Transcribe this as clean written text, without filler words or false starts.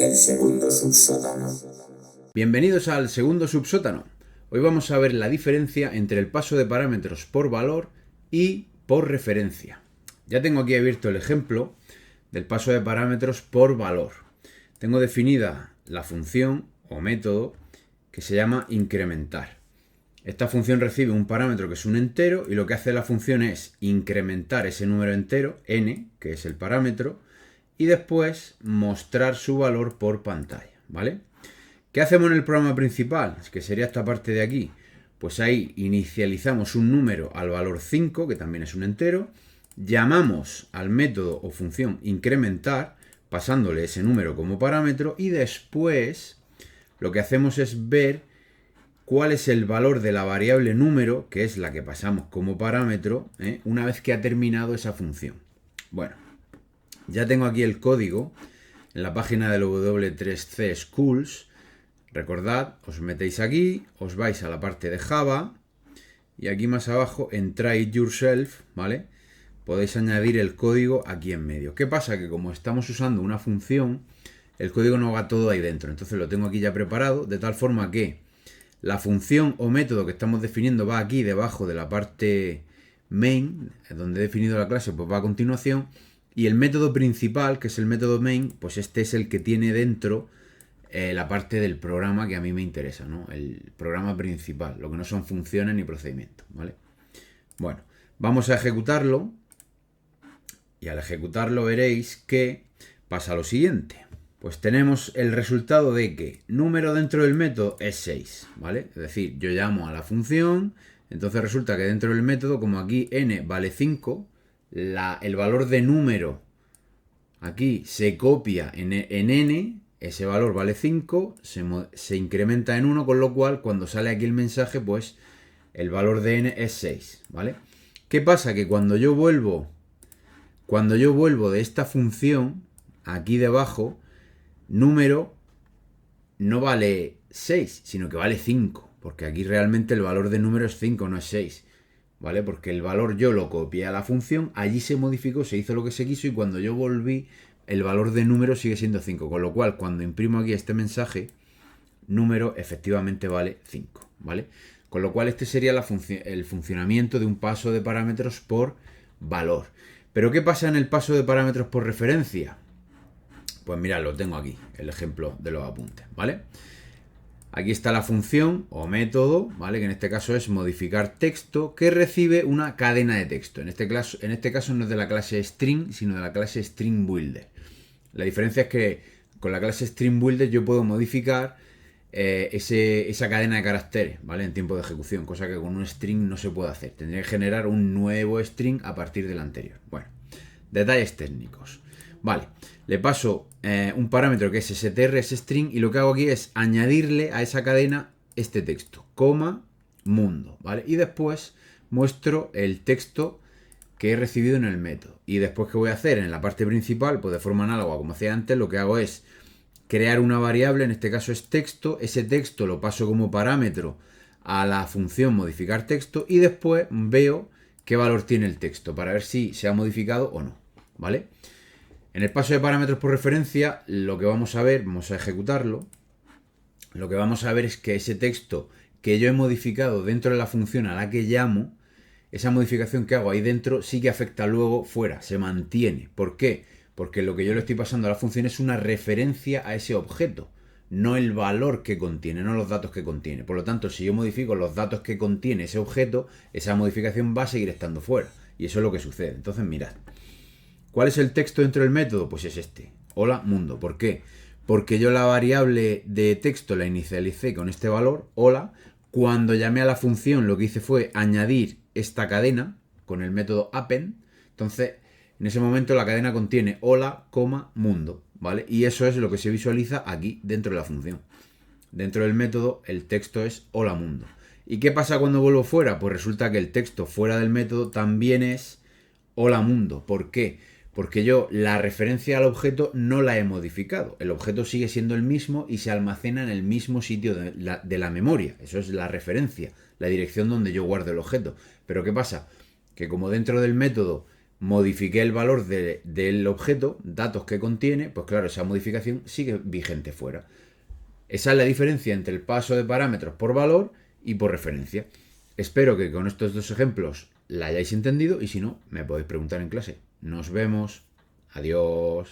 El segundo subsótano. Bienvenidos al segundo subsótano. Hoy vamos a ver la diferencia entre el paso de parámetros por valor y por referencia. Ya tengo aquí abierto el ejemplo del paso de parámetros por valor. Tengo definida la función o método que se llama incrementar. Esta función recibe un parámetro que es un entero y lo que hace la función es incrementar ese número entero, n, que es el parámetro, y después mostrar su valor por pantalla, ¿vale? ¿Qué hacemos en el programa principal? Que sería esta parte de aquí. Pues ahí inicializamos un número al valor 5, que también es un entero, llamamos al método o función incrementar, pasándole ese número como parámetro, y después lo que hacemos es ver cuál es el valor de la variable número, que es la que pasamos como parámetro, una vez que ha terminado esa función. Bueno, ya tengo aquí el código en la página del W3C Schools. Recordad, os metéis aquí, os vais a la parte de Java y aquí más abajo en Try It Yourself, ¿vale? Podéis añadir el código aquí en medio. ¿Qué pasa? Que como estamos usando una función, el código no va todo ahí dentro. Entonces lo tengo aquí ya preparado, de tal forma que la función o método que estamos definiendo va aquí debajo de la parte main, donde he definido la clase, pues va a continuación. Y el método principal, que es el método main, pues este es el que tiene dentro la parte del programa que a mí me interesa, ¿no? El programa principal, lo que no son funciones ni procedimientos, ¿vale? Bueno, vamos a ejecutarlo. Y al ejecutarlo veréis que pasa lo siguiente. Pues tenemos el resultado de que número dentro del método es 6, ¿vale? Es decir, yo llamo a la función, entonces resulta que dentro del método, como aquí n vale 5, el valor de número aquí se copia en n, ese valor vale 5, se incrementa en 1, con lo cual cuando sale aquí el mensaje, pues el valor de n es 6, ¿vale? ¿Qué pasa? Que cuando yo vuelvo de esta función, aquí debajo, número no vale 6, sino que vale 5, porque aquí realmente el valor de número es 5, no es 6, ¿vale? Porque el valor yo lo copié a la función, allí se modificó, se hizo lo que se quiso y cuando yo volví, el valor de número sigue siendo 5, con lo cual cuando imprimo aquí este mensaje, número efectivamente vale 5, ¿vale? Con lo cual este sería el funcionamiento de un paso de parámetros por valor. ¿Pero qué pasa en el paso de parámetros por referencia? Pues mirad, lo tengo aquí, el ejemplo de los apuntes, ¿vale? Aquí está la función o método, ¿vale? Que en este caso es modificar texto, que recibe una cadena de texto. En este caso no es de la clase string, sino de la clase string builder. La diferencia es que con la clase string builder yo puedo modificar esa cadena de caracteres, ¿vale? En tiempo de ejecución, cosa que con un string no se puede hacer. Tendría que generar un nuevo string a partir del anterior. Bueno, detalles técnicos. Vale, le paso un parámetro que es str, es string, y lo que hago aquí es añadirle a esa cadena este texto, coma, mundo, ¿vale? Y después muestro el texto que he recibido en el método. Y después, ¿qué voy a hacer? En la parte principal, pues de forma análoga como hacía antes, lo que hago es crear una variable, en este caso es texto, ese texto lo paso como parámetro a la función modificar texto y después veo qué valor tiene el texto para ver si se ha modificado o no, ¿vale? En el paso de parámetros por referencia, lo que vamos a ver, vamos a ejecutarlo, lo que vamos a ver es que ese texto que yo he modificado dentro de la función a la que llamo, esa modificación que hago ahí dentro sí que afecta luego fuera, se mantiene. ¿Por qué? Porque lo que yo le estoy pasando a la función es una referencia a ese objeto, no el valor que contiene, no los datos que contiene. Por lo tanto, si yo modifico los datos que contiene ese objeto, esa modificación va a seguir estando fuera. Y eso es lo que sucede. Entonces, mirad. ¿Cuál es el texto dentro del método? Pues es este. Hola, mundo. ¿Por qué? Porque yo la variable de texto la inicialicé con este valor, hola. Cuando llamé a la función, lo que hice fue añadir esta cadena con el método append. Entonces, en ese momento la cadena contiene hola, mundo, ¿vale? Y eso es lo que se visualiza aquí dentro de la función. Dentro del método, el texto es hola, mundo. ¿Y qué pasa cuando vuelvo fuera? Pues resulta que el texto fuera del método también es hola, mundo. ¿Por qué? Porque yo la referencia al objeto no la he modificado. El objeto sigue siendo el mismo y se almacena en el mismo sitio de la memoria. Eso es la referencia, la dirección donde yo guardo el objeto. Pero ¿qué pasa? Que como dentro del método modifiqué el valor del objeto, datos que contiene, pues claro, esa modificación sigue vigente fuera. Esa es la diferencia entre el paso de parámetros por valor y por referencia. Espero que con estos dos ejemplos la hayáis entendido y si no, me podéis preguntar en clase. Nos vemos. Adiós.